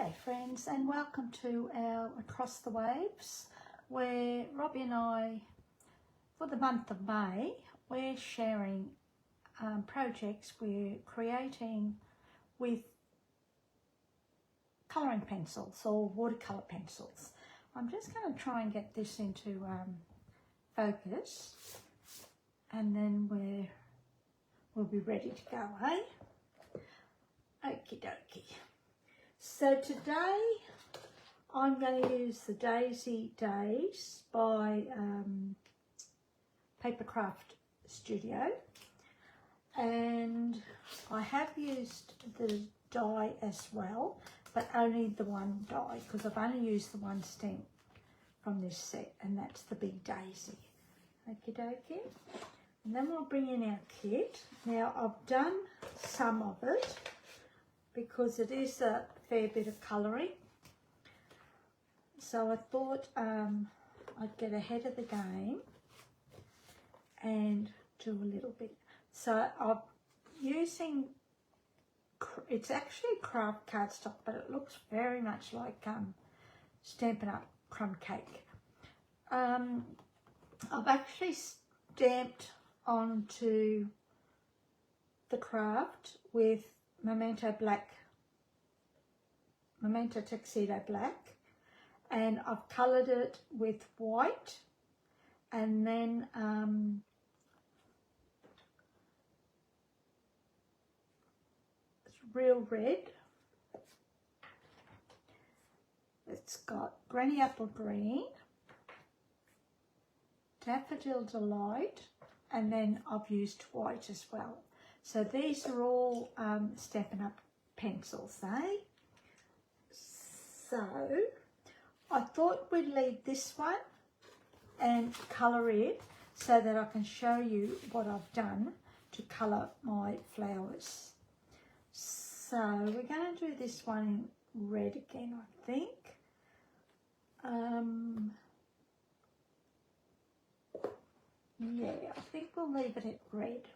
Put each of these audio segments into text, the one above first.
G'day friends, and welcome to our Across the Waves, where Robbie and I, for the month of May, we're sharing projects we're creating with colouring pencils or watercolour pencils. I'm just going to try and get this into focus, and then we'll be ready to go, eh? Okie dokie. So today I'm going to use the Daisy Days by Papercraft Studio, and I have used the die as well, but only the one die because I've only used the one stamp from this set, and that's the Big Daisy. Okie dokie. And then we'll bring in our kit. Now I've done some of it because it is a fair bit of colouring, so I thought I'd get ahead of the game and do a little bit. So I'm using, it's actually Kraft Cardstock, but it looks very much like Stampin' Up! Crumb Cake. I've actually stamped onto the craft with Memento Tuxedo Black, and I've coloured it with white, and then it's real red. It's got Granny Apple Green, Daffodil Delight, and then I've used white as well. So these are all Stampin' Up! Pencils, eh? So I thought we'd leave this one and colour it so that I can show you what I've done to colour my flowers. So we're going to do this one in red again, I think. Yeah, I think we'll leave it at red.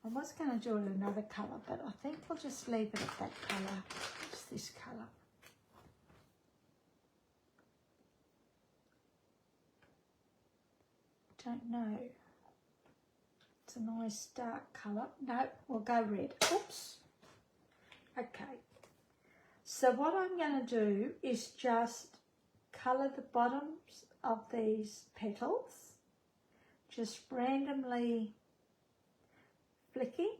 I was going to do it another colour, but I think we'll just leave it at that colour. It's this colour. Don't know. It's a nice dark colour. No, we'll go red. Oops. Okay. So what I'm going to do is just colour the bottoms of these petals, just randomly flicking,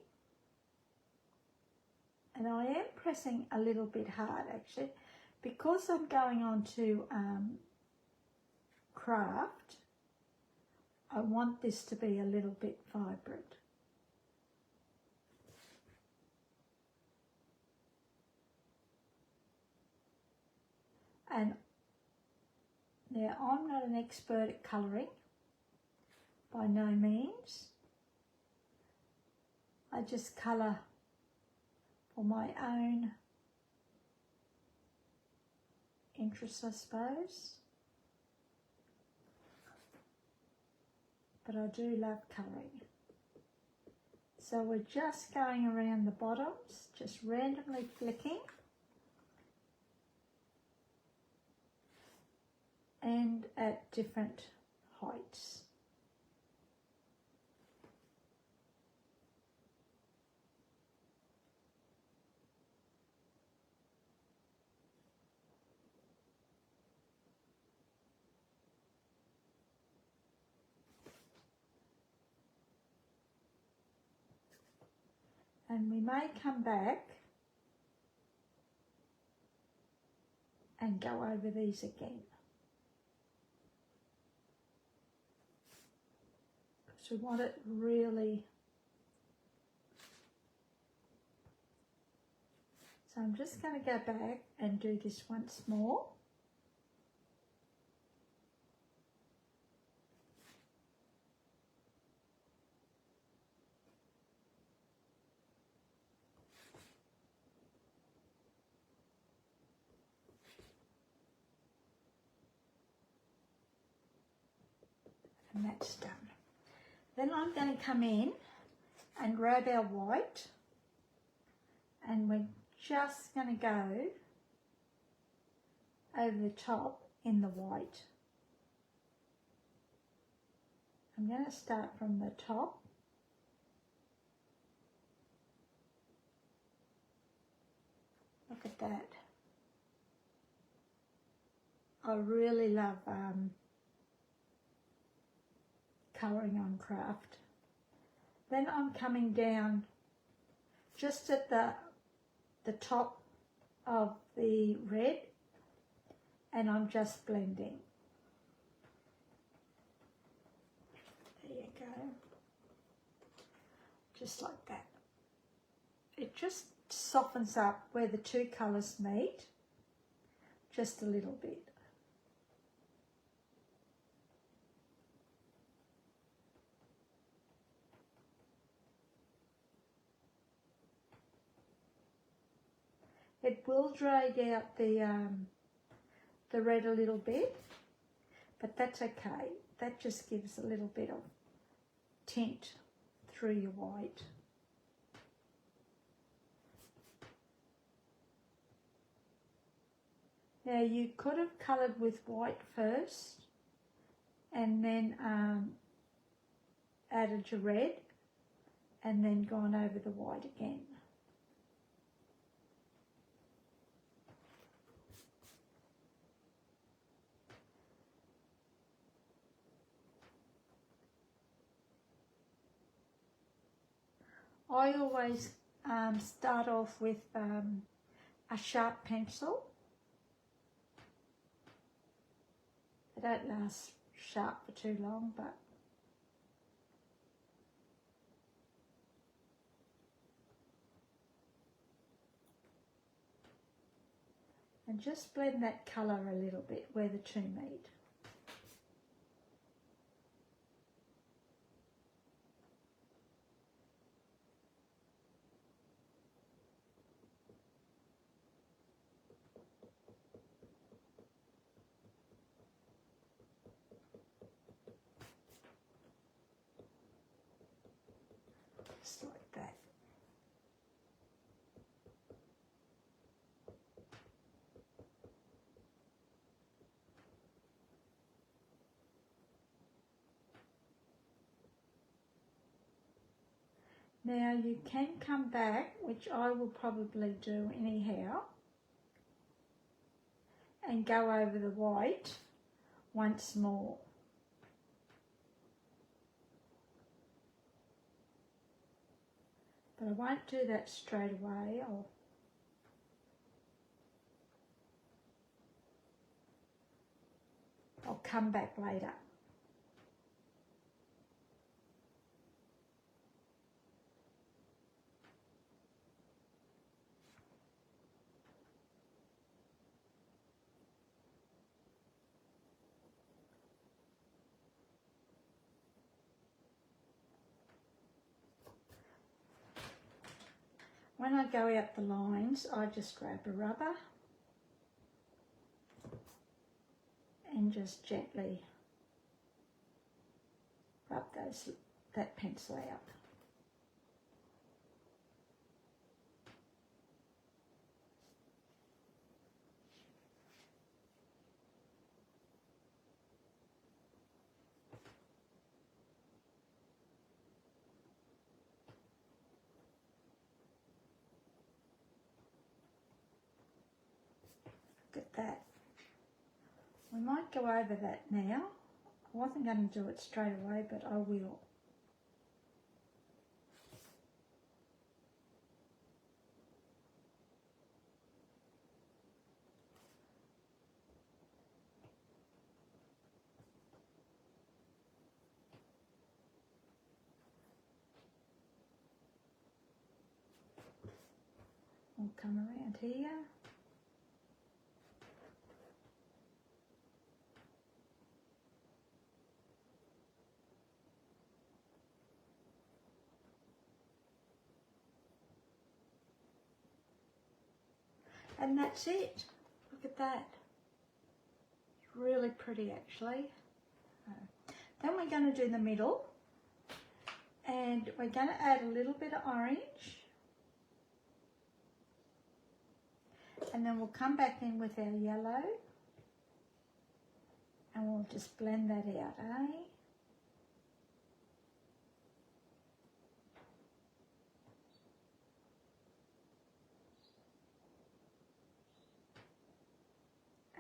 and I am pressing a little bit hard actually because I'm going on to craft. I want this to be a little bit vibrant. And now I'm not an expert at colouring, by no means. I just colour for my own interest, I suppose. But I do love colouring. So we're just going around the bottoms, just randomly flicking. And at different heights. And we may come back and go over these again. Because we want it really. So I'm just going to go back and do this once more. And that's done. Then I'm going to come in and grab our white, and we're just going to go over the top in the white. I'm going to start from the top. Look at that. I really love colouring on Kraft. Then I'm coming down just at the top of the red, and I'm just blending. There you go. Just like that. It just softens up where the two colours meet, just a little bit. It will drag out the red a little bit, but that's okay. That just gives a little bit of tint through your white. Now you could have coloured with white first and then added your red and then gone over the white again. I always start off with a sharp pencil. They don't last sharp for too long, but and just blend that colour a little bit where the two meet. Just like that. Now you can come back, which I will probably do anyhow, and go over the white once more. But I won't do that straight away. I'll come back later. When I go out the lines, I just grab a rubber and just gently rub that pencil out. Look at that. We might go over that now. I wasn't going to do it straight away, but I will. I'll come around here. And that's it. Look at that. It's really pretty actually. Then we're going to do the middle, and we're going to add a little bit of orange, and then we'll come back in with our yellow And we'll just blend that out, eh?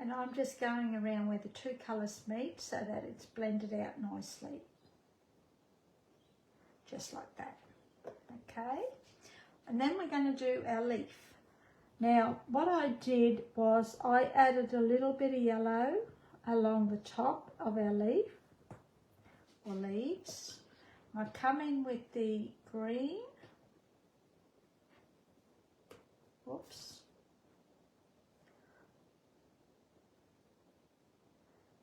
And I'm just going around where the two colours meet so that it's blended out nicely. Just like that, okay? And then we're going to do our leaf. Now, what I did was I added a little bit of yellow along the top of our leaf, or leaves. I come in with the green. Whoops.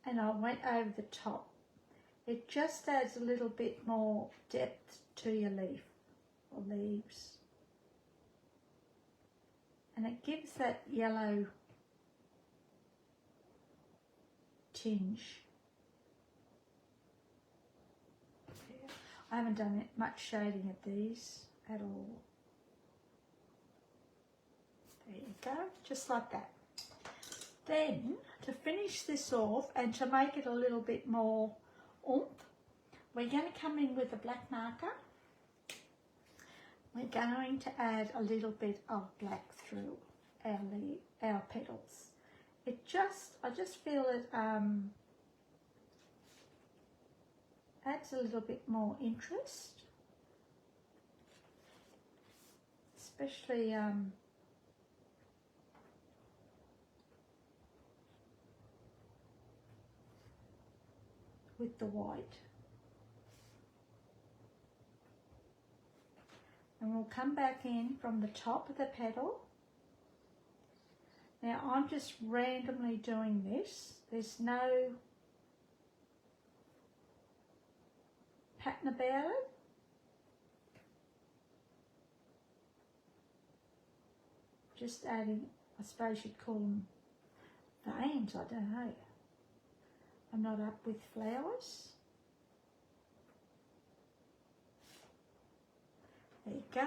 And I went over the top. It just adds a little bit more depth to your leaf or leaves. And it gives that yellow tinge. I haven't done much shading of these at all. There you go, just like that. Then, to finish this off and to make it a little bit more oomph, we're going to come in with a black marker. We're going to add a little bit of black through our petals. I just feel it adds a little bit more interest, especially with the white. And we'll come back in from the top of the petal. Now I'm just randomly doing this. There's no pattern about it. Just adding, I suppose you'd call them veins, I don't know. I'm not up with flowers. There you go.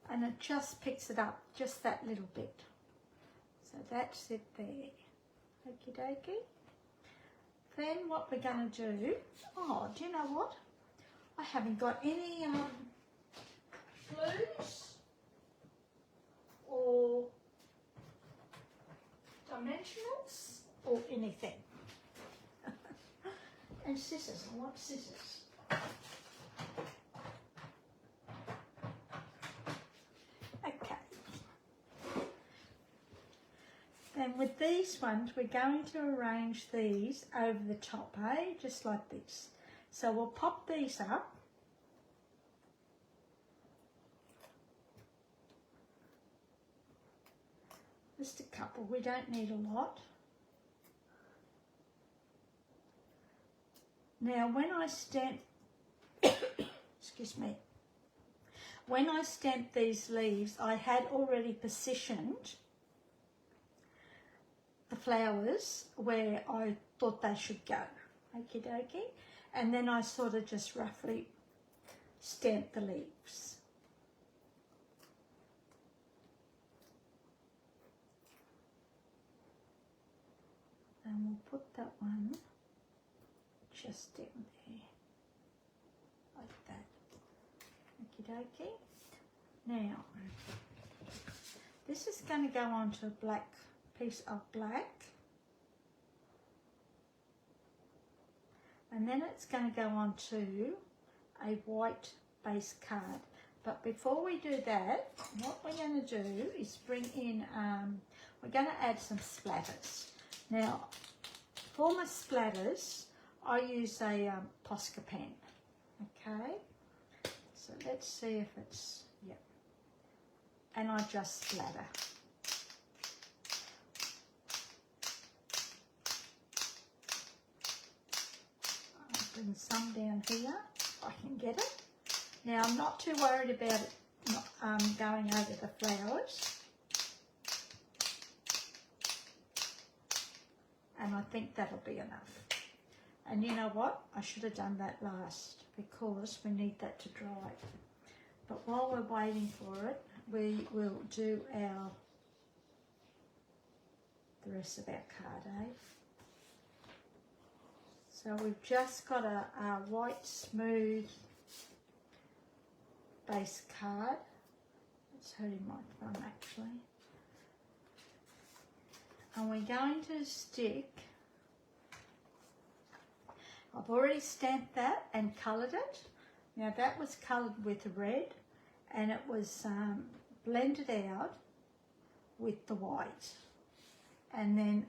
And it just picks it up, just that little bit. So that's it there. Okie dokie. Then what we're going to do, oh, do you know what? I haven't got any glues or dimensionals or anything. And scissors, I want scissors. Okay. Then with these ones, we're going to arrange these over the top, eh? Just like this. So we'll pop these up. Just a couple, we don't need a lot. Now when I stamp, excuse me, when I stamped these leaves, I had already positioned the flowers where I thought they should go, okie dokie, and then I sort of just roughly stamped the leaves. And we'll put that one just in there, like that, okie dokie. Now, this is going to go onto a black piece of black, and then it's going to go onto a white base card. But before we do that, what we're going to do is bring in, we're going to add some splatters. Now, for my splatters, I use a Posca pen, okay? So let's see if it's, yep. And I just splatter. I'll bring some down here, if I can get it. Now, I'm not too worried about it going over the flowers. And I think that'll be enough. And you know what? I should have done that last because we need that to dry. But while we're waiting for it, we will do the rest of our card, eh? So we've just got a white smooth base card. It's hurting my thumb actually. And we're going to stick, I've already stamped that and coloured it. Now that was coloured with red and it was blended out with the white. And then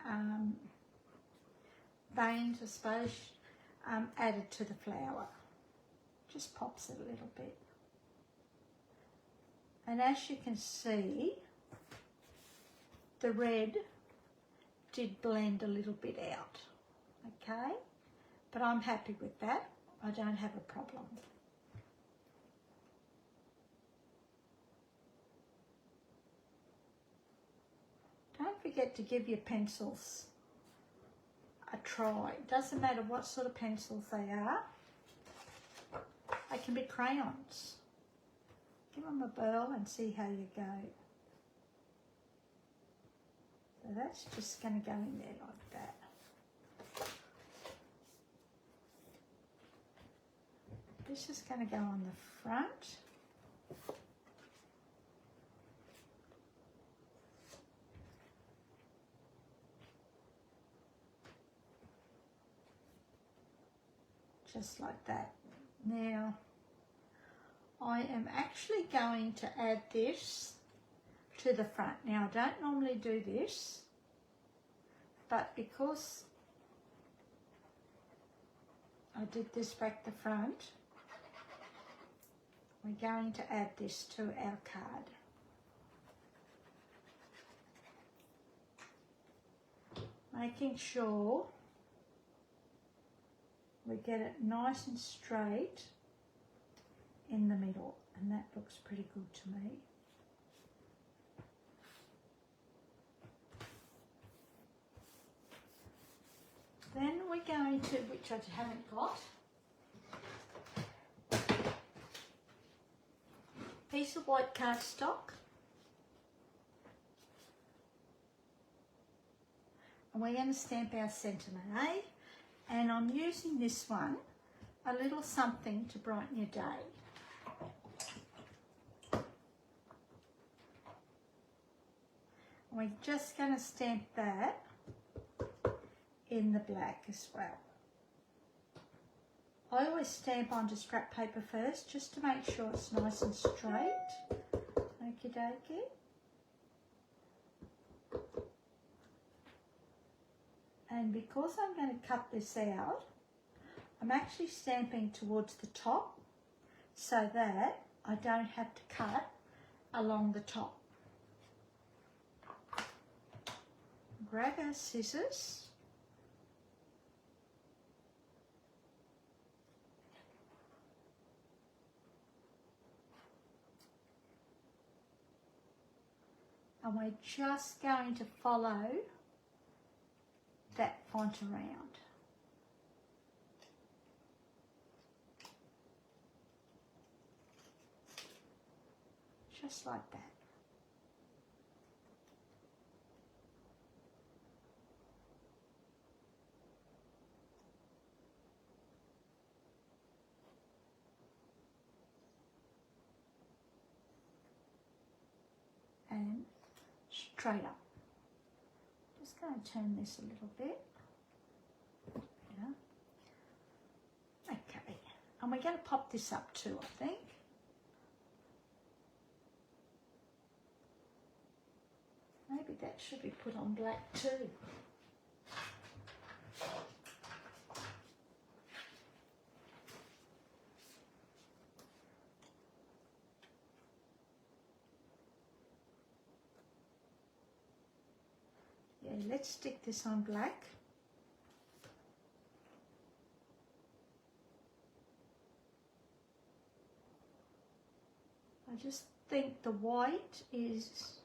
veined, I suppose, added to the flower. Just pops it a little bit. And as you can see, the red did blend a little bit out, okay? But I'm happy with that. I don't have a problem. Don't forget to give your pencils a try. It doesn't matter what sort of pencils they are. They can be crayons. Give them a whirl and see how you go. So that's just going to go in there like that. This is going to go on the front. Just like that. Now, I am actually going to add this to the front. Now, I don't normally do this, but because I did this back the front, we're going to add this to our card. Making sure we get it nice and straight in the middle, and that looks pretty good to me. Then we're going to, which I haven't got, piece of white cardstock, and we're going to stamp our sentiment, eh? And I'm using this one, a little something to brighten your day. We're just going to stamp that in the black as well. I always stamp onto scrap paper first, just to make sure it's nice and straight. Okie dokie. And because I'm going to cut this out, I'm actually stamping towards the top so that I don't have to cut along the top. Grab our scissors. And we're just going to follow that font around. Just like that. And straight up. Just going to turn this a little bit. Yeah. Okay. And we're going to pop this up too, I think. Maybe that should be put on black too. Yeah, let's stick this on black. I just think the white is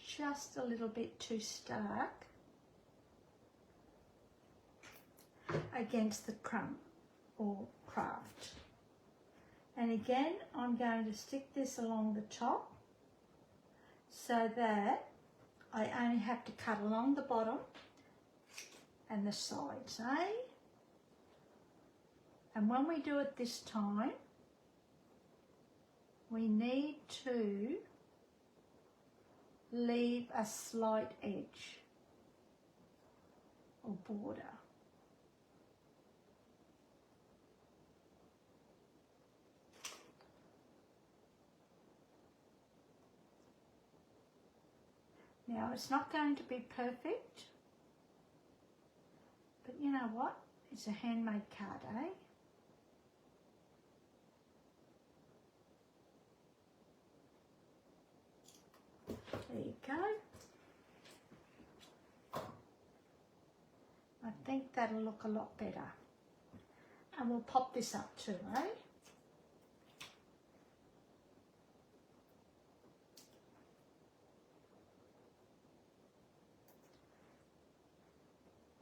just a little bit too stark against the crumb or craft. And again, I'm going to stick this along the top so that I only have to cut along the bottom and the sides, eh? And when we do it this time, we need to leave a slight edge or border. Now, it's not going to be perfect, but you know what? It's a handmade card, eh? There you go. I think that'll look a lot better. And we'll pop this up too, eh?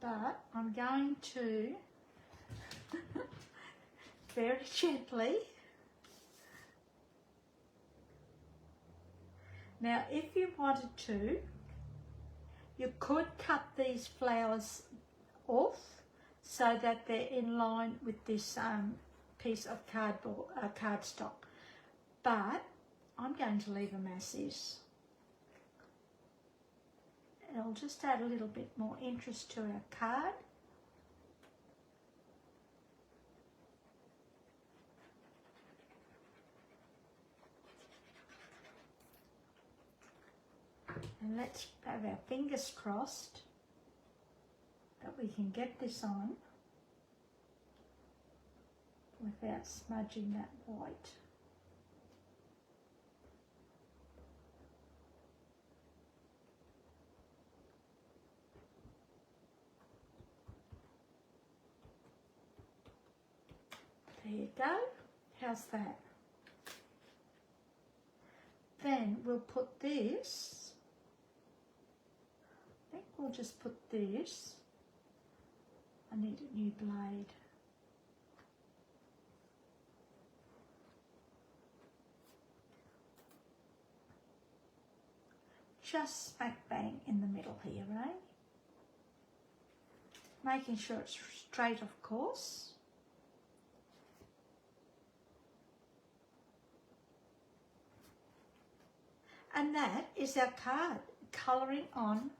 But I'm going to very gently. Now, if you wanted to, you could cut these flowers off so that they're in line with this piece of cardstock. But I'm going to leave them as is. It'll just add a little bit more interest to our card. And let's have our fingers crossed that we can get this on without smudging that white. There you go. How's that? Then we'll put this, I think we'll just put this, I need a new blade. Just smack bang in the middle here, right? Making sure it's straight, of course. And that is our card, colouring on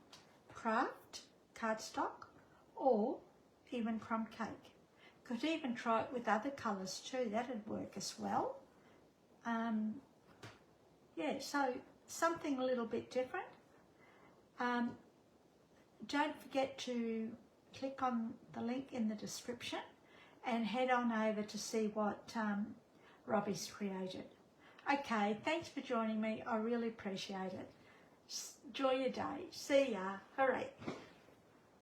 Kraft Cardstock or even crumb cake. Could even try it with other colours too, that'd work as well. Yeah, so something a little bit different. Don't forget to click on the link in the description and head on over to see what Robbie's created. Okay, thanks for joining me. I really appreciate it. Enjoy your day. See ya. Hooray.